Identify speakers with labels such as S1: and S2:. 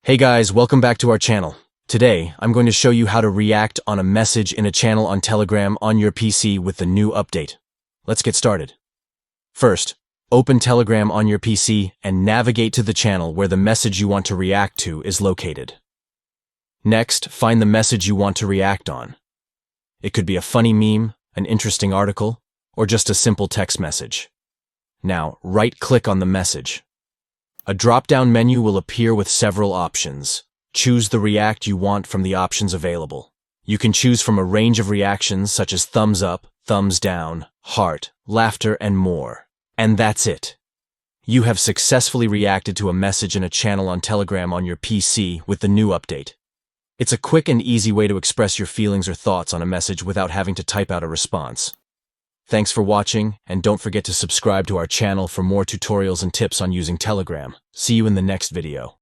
S1: Hey guys, welcome back to our channel. Today, I'm going to show you how to react on a message in a channel on Telegram on your PC with the new update. Let's get started. First, open Telegram on your PC and navigate to the channel where the message you want to react to is located. Next, find the message you want to react on. It could be a funny meme, an interesting article, or just a simple text message. Now, right-click on the message. A drop-down menu will appear with several options. Choose the react you want from the options available. You can choose from a range of reactions such as thumbs up, thumbs down, heart, laughter, and more. And that's it. You have successfully reacted to a message in a channel on Telegram on your PC with the new update. It's a quick and easy way to express your feelings or thoughts on a message without having to type out a response. Thanks for watching, and don't forget to subscribe to our channel for more tutorials and tips on using Telegram. See you in the next video.